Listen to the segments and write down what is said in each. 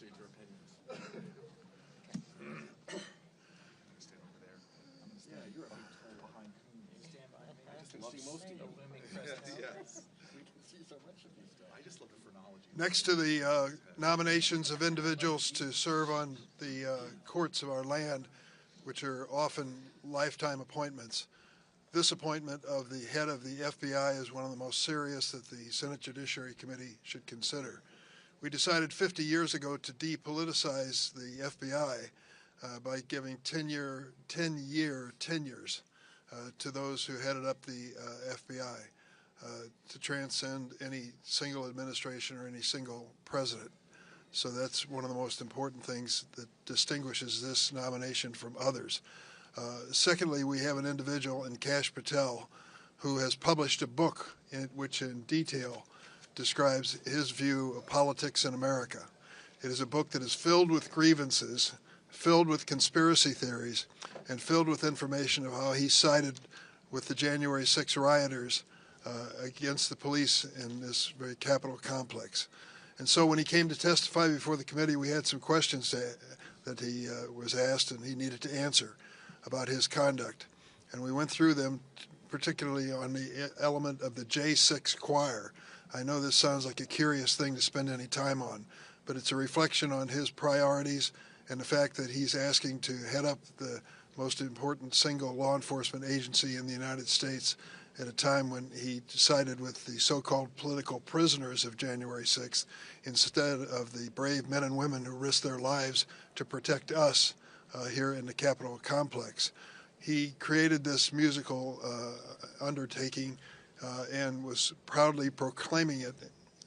state your opinions. Stand over there. I'm going to stand you're behind whom? You stand by me. I just love seeing the looming presence. Yes. We can see so much of these guys. I just love the phrenology. Next to the nominations of individuals to serve on the courts of our land, which are often lifetime appointments, this appointment of the head of the FBI is one of the most serious that the Senate Judiciary Committee should consider. We decided 50 years ago to depoliticize the FBI by giving 10-year tenures to those who headed up the FBI to transcend any single administration or any single president. So that's one of the most important things that distinguishes this nomination from others. Secondly, we have an individual in Kash Patel who has published a book which in detail describes his view of politics in America. It is a book that is filled with grievances, filled with conspiracy theories, and filled with information of how he sided with the January 6 rioters against the police in this very Capitol complex. And so when he came to testify before the committee, we had some questions that he was asked and he needed to answer about his conduct. And we went through them, particularly on the element of the J6 choir. I know this sounds like a curious thing to spend any time on, but it's a reflection on his priorities and the fact that he's asking to head up the most important single law enforcement agency in the United States at a time when he sided with the so-called political prisoners of January 6th instead of the brave men and women who risked their lives to protect us here in the Capitol complex. He created this musical undertaking and was proudly proclaiming it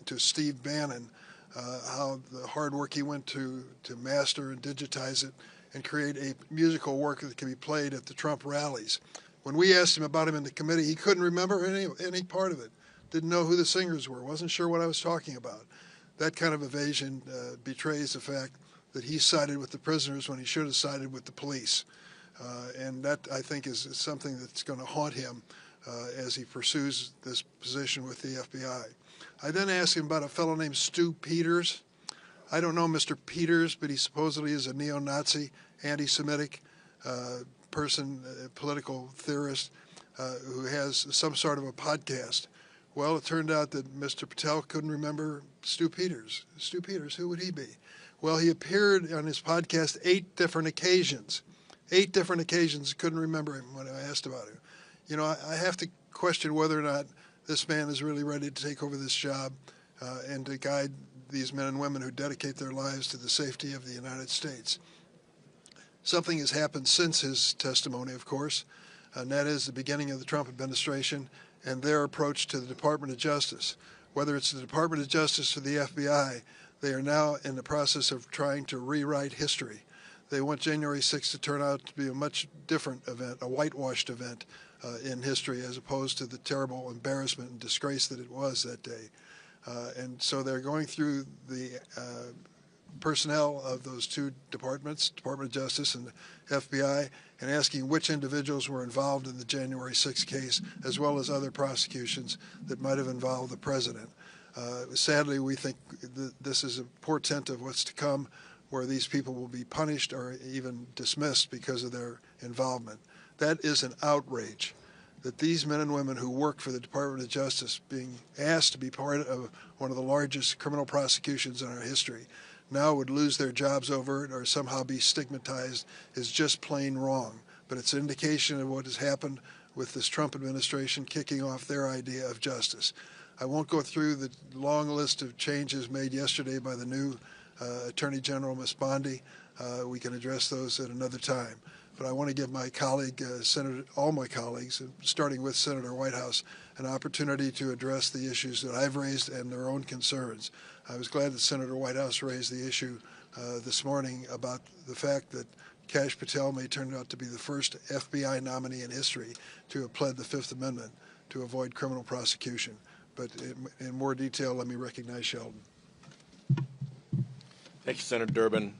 to Steve Bannon, how the hard work he went to master and digitize it and create a musical work that can be played at the Trump rallies. When we asked him about him in the committee, he couldn't remember any part of it, didn't know who the singers were, wasn't sure what I was talking about. That kind of evasion betrays the fact that he sided with the prisoners when he should have sided with the police. And that, I think, is something that's going to haunt him as he pursues this position with the FBI. I then asked him about a fellow named Stu Peters. I don't know Mr. Peters, but he supposedly is a neo-Nazi, anti-Semitic person, political theorist, who has some sort of a podcast. Well, it turned out that Mr. Patel couldn't remember Stu Peters. Stu Peters, who would he be? Well, he appeared on his podcast 8 different occasions. 8 different occasions, couldn't remember him when I asked about him. You know, I have to question whether or not this man is really ready to take over this job and to guide these men and women who dedicate their lives to the safety of the United States. Something has happened since his testimony, of course, and that is the beginning of the Trump administration and their approach to the Department of Justice. Whether it's the Department of Justice or the FBI, they are now in the process of trying to rewrite history. They want January 6th to turn out to be a much different event, a whitewashed event in history, as opposed to the terrible embarrassment and disgrace that it was that day. And so they're going through the personnel of those 2 departments, Department of Justice and the FBI, and asking which individuals were involved in the January 6th case, as well as other prosecutions that might have involved the president. Sadly, we think that this is a portent of what's to come, where these people will be punished or even dismissed because of their involvement. That is an outrage, that these men and women who work for the Department of Justice being asked to be part of one of the largest criminal prosecutions in our history now would lose their jobs over it or somehow be stigmatized is just plain wrong. But it's an indication of what has happened with this Trump administration kicking off their idea of justice. I won't go through the long list of changes made yesterday by the new Attorney General, Ms. Bondi. We can address those at another time. But I want to give my colleague, all my colleagues, starting with Senator Whitehouse, an opportunity to address the issues that I've raised and their own concerns. I was glad that Senator Whitehouse raised the issue this morning about the fact that Kash Patel may turn out to be the first FBI nominee in history to have pled the Fifth Amendment to avoid criminal prosecution. But in more detail, let me recognize Sheldon. Thank you, Senator Durbin.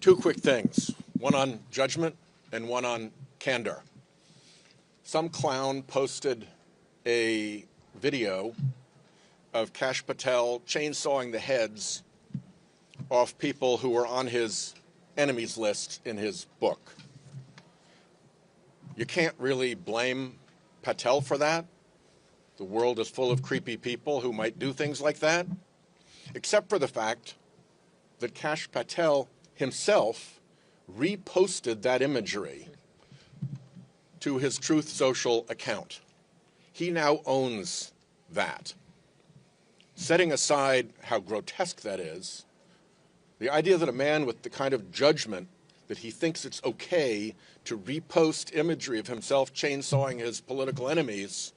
2 quick things, one on judgment and one on candor. Some clown posted a video of Kash Patel chainsawing the heads off people who were on his enemies list in his book. You can't really blame Patel for that. The world is full of creepy people who might do things like that, except for the fact that Kash Patel himself reposted that imagery to his Truth Social account. He now owns that. Setting aside how grotesque that is, the idea that a man with the kind of judgment that he thinks it's okay to repost imagery of himself chainsawing his political enemies,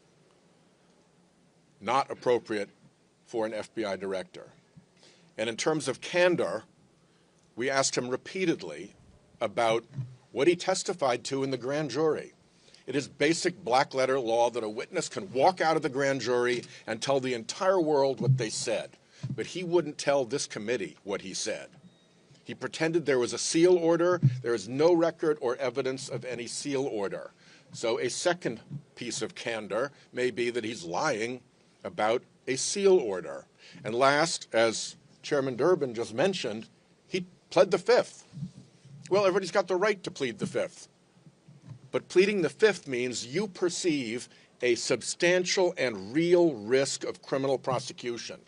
not appropriate for an FBI director. And in terms of candor, we asked him repeatedly about what he testified to in the grand jury. It is basic black-letter law that a witness can walk out of the grand jury and tell the entire world what they said, but he wouldn't tell this committee what he said. He pretended there was a seal order. There is no record or evidence of any seal order. So a second piece of candor may be that he's lying about a seal order. And last, as Chairman Durbin just mentioned, he pled the fifth. Well, everybody's got the right to plead the fifth. But pleading the fifth means you perceive a substantial and real risk of criminal prosecution.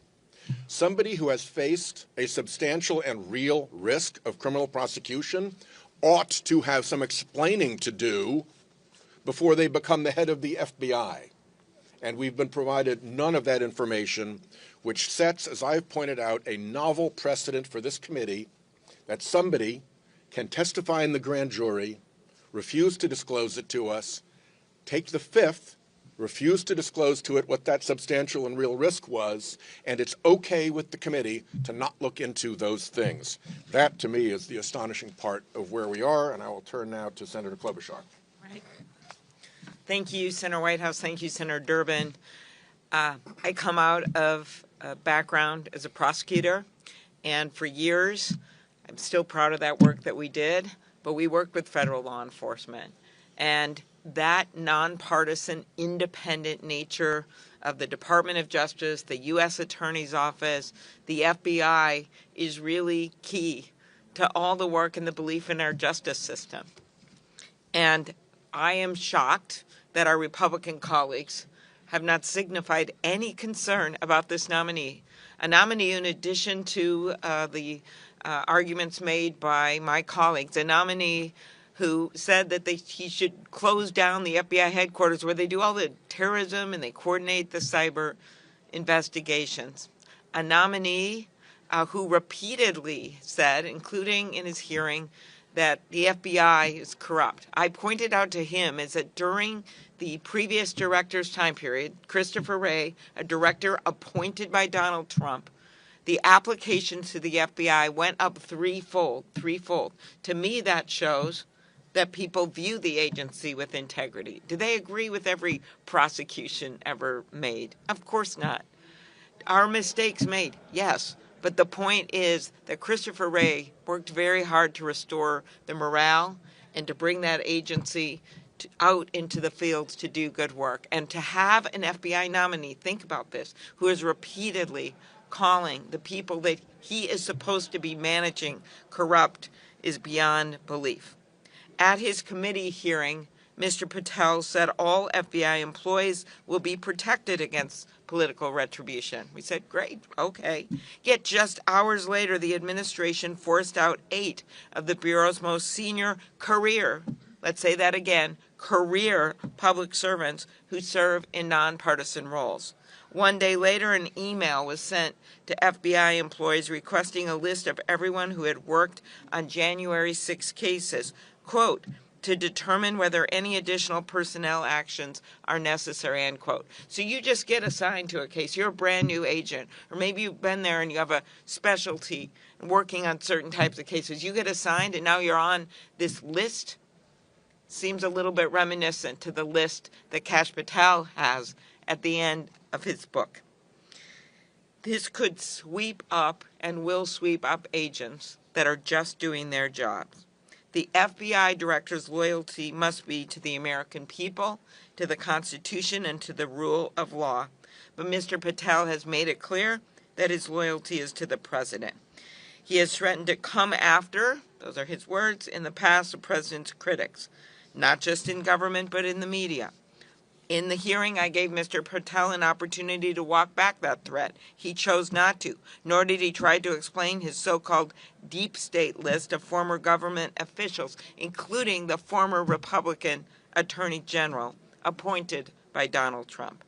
Somebody who has faced a substantial and real risk of criminal prosecution ought to have some explaining to do before they become the head of the FBI. And we've been provided none of that information, which sets, as I've pointed out, a novel precedent for this committee that somebody can testify in the grand jury, refuse to disclose it to us, take the fifth, refuse to disclose to it what that substantial and real risk was, and it's okay with the committee to not look into those things. That, to me, is the astonishing part of where we are, and I will turn now to Senator Klobuchar. Right. Thank you, Senator Whitehouse. Thank you, Senator Durbin. I come out of a background as a prosecutor, and for years, I'm still proud of that work that we did, but we worked with federal law enforcement. And that nonpartisan, independent nature of the Department of Justice, the U.S. Attorney's Office, the FBI is really key to all the work and the belief in our justice system. And I am shocked that our Republican colleagues have not signified any concern about this nominee. A nominee, in addition to the arguments made by my colleagues, a nominee who said that he should close down the FBI headquarters where they do all the terrorism and they coordinate the cyber investigations. A nominee who repeatedly said, including in his hearing, that the FBI is corrupt. I pointed out to him is that during the previous director's time period, Christopher Wray, a director appointed by Donald Trump, the applications to the FBI went up threefold. To me, that shows that people view the agency with integrity. Do they agree with every prosecution ever made? Of course not. Are mistakes made? Yes. But the point is that Christopher Wray worked very hard to restore the morale and to bring that agency out into the fields to do good work. And to have an FBI nominee, think about this, who is repeatedly calling the people that he is supposed to be managing corrupt is beyond belief. At his committee hearing, Mr. Patel said all FBI employees will be protected against political retribution. We said, great, okay. Yet just hours later, the administration forced out 8 of the Bureau's most senior career, let's say that again, career public servants who serve in nonpartisan roles. One day later, an email was sent to FBI employees requesting a list of everyone who had worked on January 6 cases, quote, to determine whether any additional personnel actions are necessary, end quote. So you just get assigned to a case. You're a brand new agent, or maybe you've been there and you have a specialty working on certain types of cases. You get assigned and now you're on this list. Seems a little bit reminiscent to the list that Kash Patel has at the end of his book. This could sweep up and will sweep up agents that are just doing their jobs. The FBI director's loyalty must be to the American people, to the Constitution, and to the rule of law. But Mr. Patel has made it clear that his loyalty is to the president. He has threatened to come after, those are his words, in the past, the president's critics, not just in government, but in the media. In the hearing, I gave Mr. Patel an opportunity to walk back that threat. He chose not to, nor did he try to explain his so-called deep state list of former government officials, including the former Republican Attorney General appointed by Donald Trump.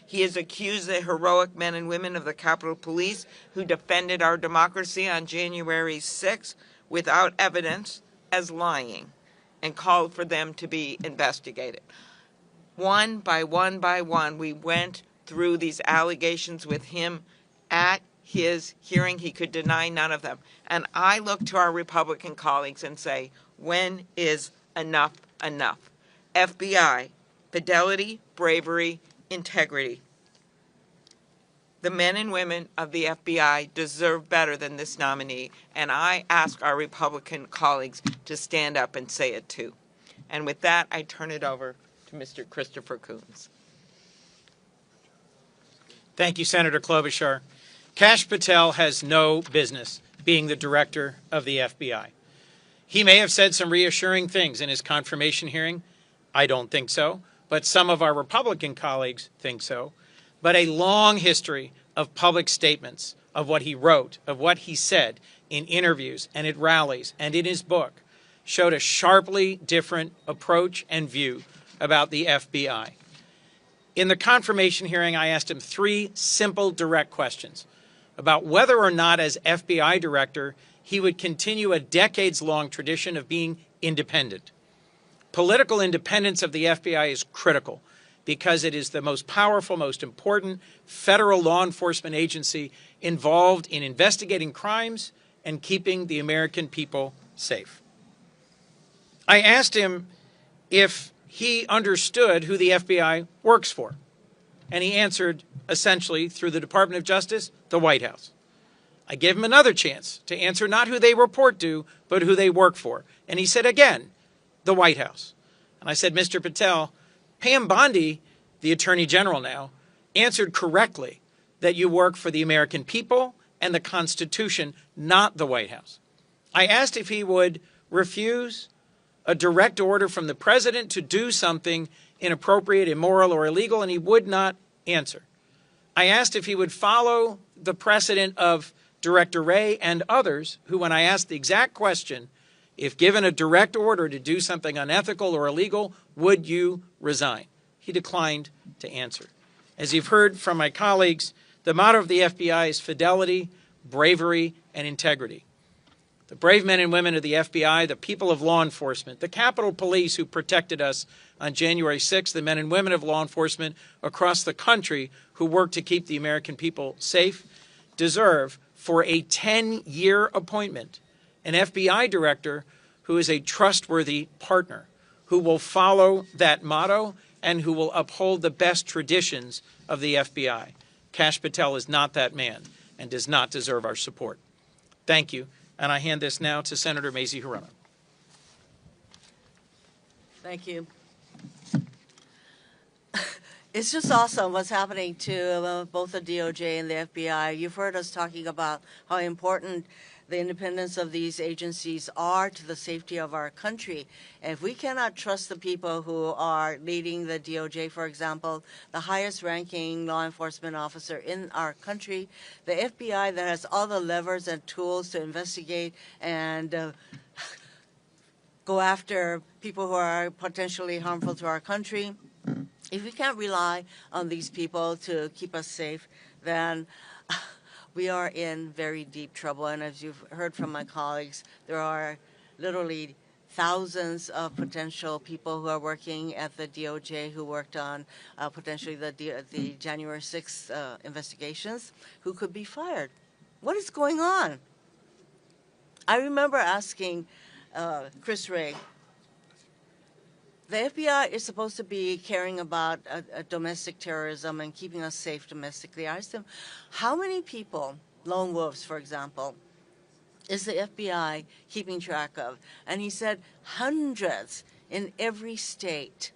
He has accused the heroic men and women of the Capitol Police who defended our democracy on January 6th without evidence as lying and called for them to be investigated. One by one, we went through these allegations with him at his hearing. He could deny none of them. And I look to our Republican colleagues and say, when is enough enough? FBI, fidelity, bravery, integrity. The men and women of the FBI deserve better than this nominee, and I ask our Republican colleagues to stand up and say it too. And with that, I turn it over to Mr. Christopher Coons. Thank you, Senator Klobuchar. Kash Patel has no business being the director of the FBI. He may have said some reassuring things in his confirmation hearing. I don't think so, but some of our Republican colleagues think so. But a long history of public statements of what he wrote, of what he said in interviews and at rallies and in his book showed a sharply different approach and view about the FBI. In the confirmation hearing, I asked him 3 simple, direct questions about whether or not, as FBI director, he would continue a decades-long tradition of being independent. Political independence of the FBI is critical because it is the most powerful, most important federal law enforcement agency involved in investigating crimes and keeping the American people safe. I asked him if he understood who the FBI works for. And he answered, essentially, through the Department of Justice, the White House. I gave him another chance to answer not who they report to, but who they work for. And he said again, the White House. And I said, Mr. Patel, Pam Bondi, the Attorney General now, answered correctly that you work for the American people and the Constitution, not the White House. I asked if he would refuse a direct order from the president to do something inappropriate, immoral, or illegal, and he would not answer. I asked if he would follow the precedent of Director Wray and others who, when I asked the exact question, if given a direct order to do something unethical or illegal, would you resign? He declined to answer. As you've heard from my colleagues, the motto of the FBI is fidelity, bravery, and integrity. The brave men and women of the FBI, the people of law enforcement, the Capitol Police who protected us on January 6th, the men and women of law enforcement across the country who work to keep the American people safe, deserve, for a 10-year appointment, an FBI director who is a trustworthy partner, who will follow that motto and who will uphold the best traditions of the FBI. Kash Patel is not that man and does not deserve our support. Thank you. And I hand this now to Senator Mazie Hirono. Thank you. It's just awesome what's happening to both the DOJ and the FBI. You've heard us talking about how important the independence of these agencies are to the safety of our country. And if we cannot trust the people who are leading the DOJ, for example, the highest ranking law enforcement officer in our country, the FBI that has all the levers and tools to investigate and go after people who are potentially harmful to our country, if we can't rely on these people to keep us safe, then we are in very deep trouble. And as you've heard from my colleagues, there are literally thousands of potential people who are working at the DOJ who worked on potentially the January 6th investigations who could be fired. What is going on? I remember asking Chris Wray, the FBI is supposed to be caring about domestic terrorism and keeping us safe domestically. I asked him, how many people, lone wolves, for example, is the FBI keeping track of? And he said hundreds in every state.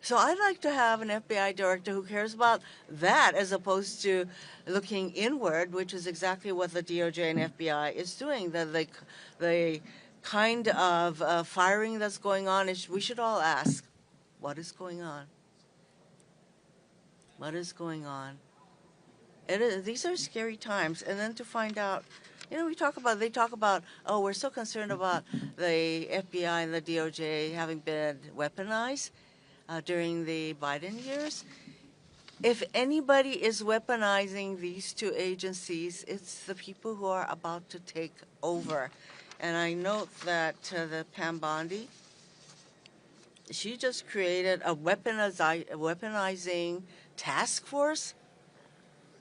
So I'd like to have an FBI director who cares about that as opposed to looking inward, which is exactly what the DOJ and FBI is doing. The kind of firing that's going on is, we should all ask, what is going on? What is going on? These are scary times. And then to find out, they talk about, oh, we're so concerned about the FBI and the DOJ having been weaponized during the Biden years. If anybody is weaponizing these two agencies, it's the people who are about to take over. And I note that the Pam Bondi, she just created a weaponizing task force.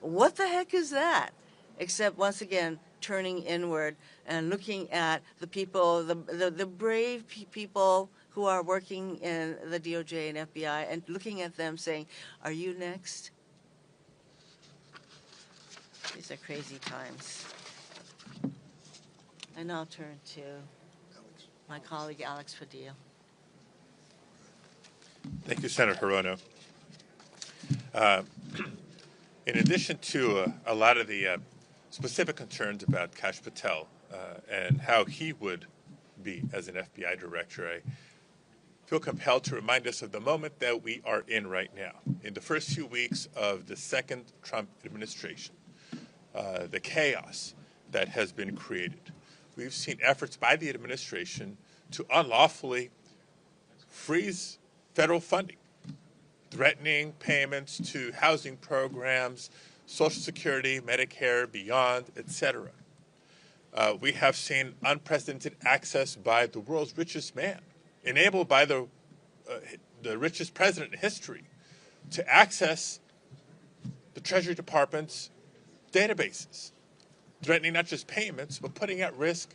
What the heck is that? Except, once again, turning inward and looking at the people, the brave people who are working in the DOJ and FBI, and looking at them saying, are you next? These are crazy times. I now turn to my colleague, Alex Padilla. Thank you, Senator Hirono. In addition to a lot of the specific concerns about Kash Patel and how he would be as an FBI director, I feel compelled to remind us of the moment that we are in right now. In the first few weeks of the second Trump administration, the chaos that has been created, we've seen efforts by the administration to unlawfully freeze federal funding, threatening payments to housing programs, Social Security, Medicare, beyond, etc. We have seen unprecedented access by the world's richest man, enabled by the richest president in history, to access the Treasury Department's databases, threatening not just payments, but putting at risk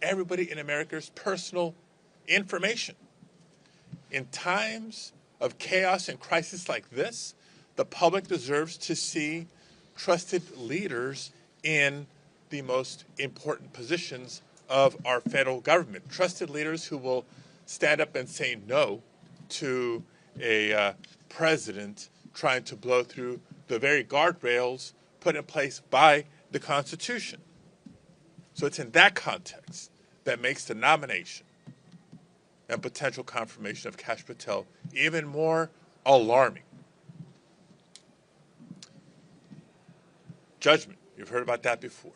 everybody in America's personal information. In times of chaos and crisis like this, the public deserves to see trusted leaders in the most important positions of our federal government. Trusted leaders who will stand up and say no to a president trying to blow through the very guardrails put in place by the Constitution. So it's in that context that makes the nomination and potential confirmation of Kash Patel even more alarming. Judgment, you've heard about that before.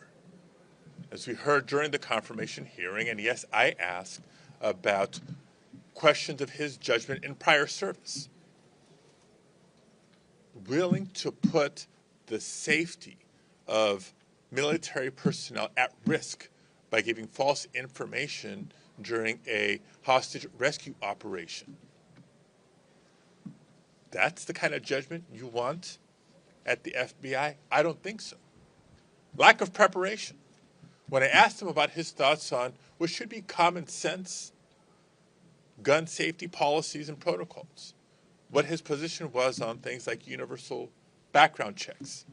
As we heard during the confirmation hearing, and yes, I asked about questions of his judgment in prior service. Willing to put the safety of military personnel at risk by giving false information during a hostage rescue operation. That's the kind of judgment you want at the FBI? I don't think so. Lack of preparation. When I asked him about his thoughts on what should be common sense gun safety policies and protocols, what his position was on things like universal background checks,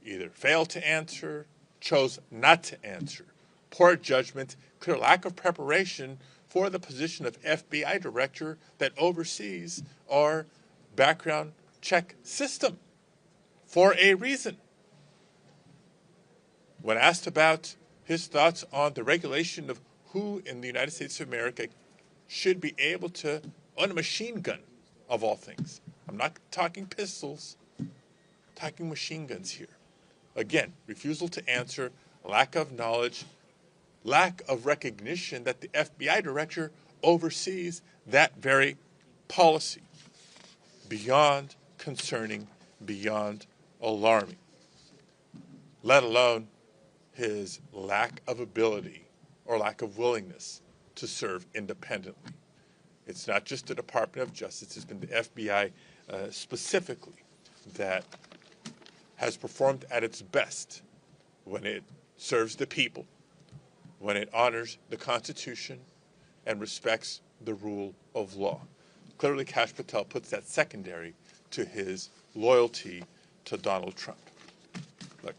either failed to answer, chose not to answer. Poor judgment, clear lack of preparation for the position of FBI director that oversees our background check system for a reason. When asked about his thoughts on the regulation of who in the United States of America should be able to own a machine gun, of all things. I'm not talking pistols, I'm talking machine guns here. Again, refusal to answer, lack of knowledge, lack of recognition that the FBI director oversees that very policy. Beyond concerning, beyond alarming. Let alone his lack of ability or lack of willingness to serve independently. It's not just the Department of Justice, it's been the FBI specifically that has performed at its best when it serves the people, when it honors the Constitution and respects the rule of law. Clearly, Kash Patel puts that secondary to his loyalty to Donald Trump. Look,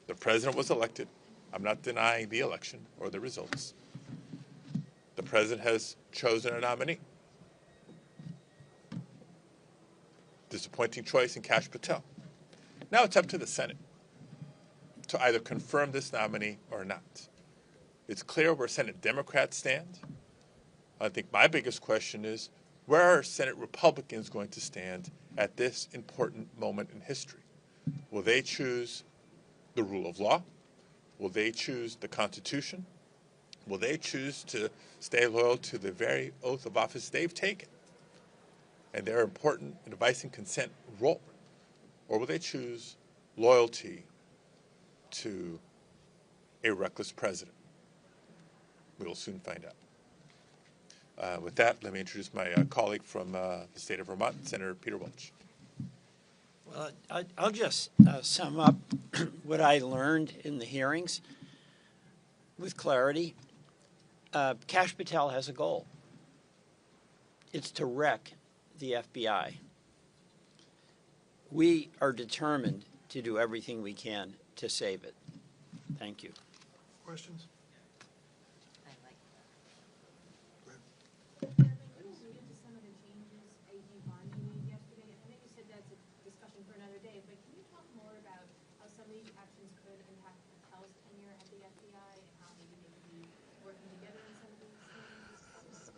the president was elected. I'm not denying the election or the results. The president has chosen a nominee. appointing choice in Kash Patel. Now it's up to the Senate to either confirm this nominee or not. It's clear where Senate Democrats stand. I think my biggest question is, where are Senate Republicans going to stand at this important moment in history? Will they choose the rule of law? Will they choose the Constitution? Will they choose to stay loyal to the very oath of office they've taken and their important advice and consent role? Or will they choose loyalty to a reckless president? We will soon find out. With that, let me introduce my colleague from the state of Vermont, Senator Peter Welch. Well, I'll just sum up what I learned in the hearings with clarity. Kash Patel has a goal. It's to wreck the FBI. We are determined to do everything we can to save it. Thank you. Questions?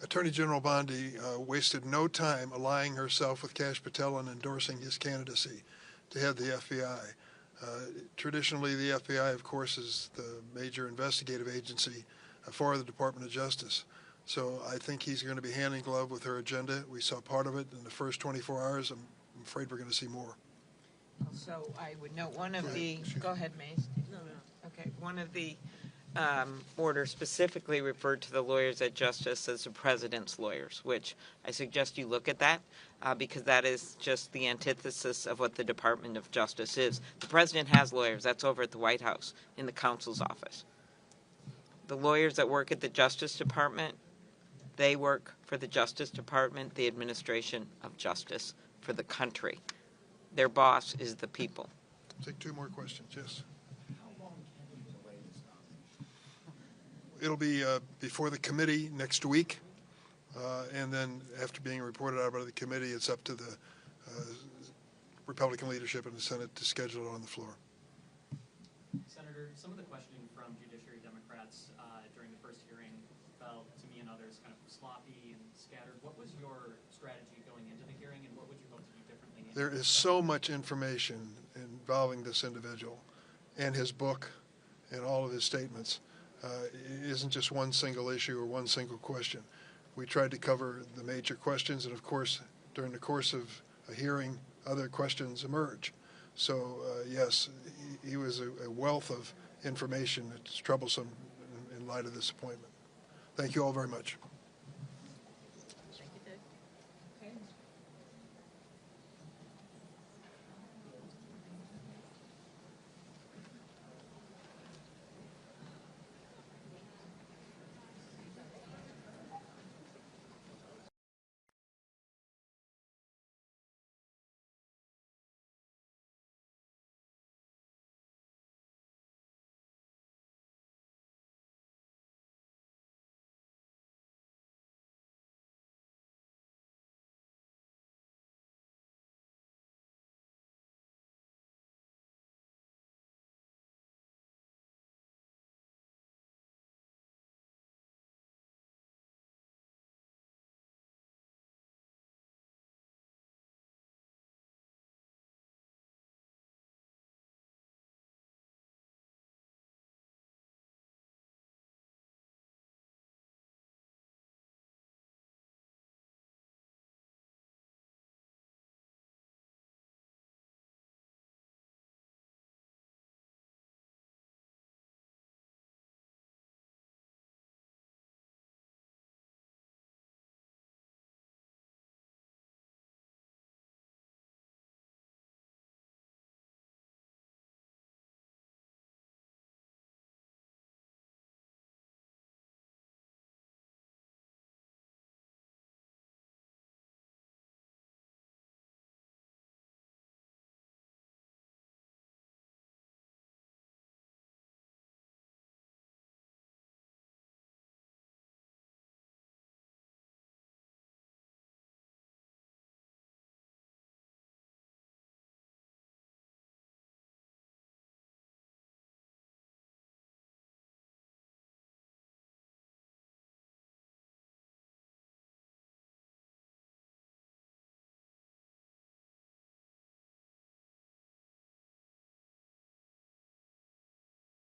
Attorney General Bondi wasted no time allying herself with Kash Patel and endorsing his candidacy to head the FBI. Traditionally, the FBI, of course, is the major investigative agency for the Department of Justice. So I think he's going to be hand in glove with her agenda. We saw part of it in the first 24 hours. I'm afraid we're going to see more. So I would note one of the, go ahead, Mace. No. Okay, one of the orders specifically referred to the lawyers at Justice as the president's lawyers, which I suggest you look at that because that is just the antithesis of what the Department of Justice is. The president has lawyers. That's over at the White House in the counsel's office. The lawyers that work at the Justice Department, they work for the Justice Department, the administration of justice for the country. Their boss is the people. Take two more questions. Yes. It'll be before the committee next week, and then after being reported out by the committee, it's up to the Republican leadership in the Senate to schedule it on the floor. Senator, some of the questioning from Judiciary Democrats during the first hearing felt, to me and others, kind of sloppy and scattered. What was your strategy going into the hearing, and what would you hope to do differently? There is so much information involving this individual and his book and all of his statements. It isn't just one single issue or one single question. We tried to cover the major questions, and of course, during the course of a hearing, other questions emerge. So, yes, he was a wealth of information that's troublesome in light of this appointment. Thank you all very much.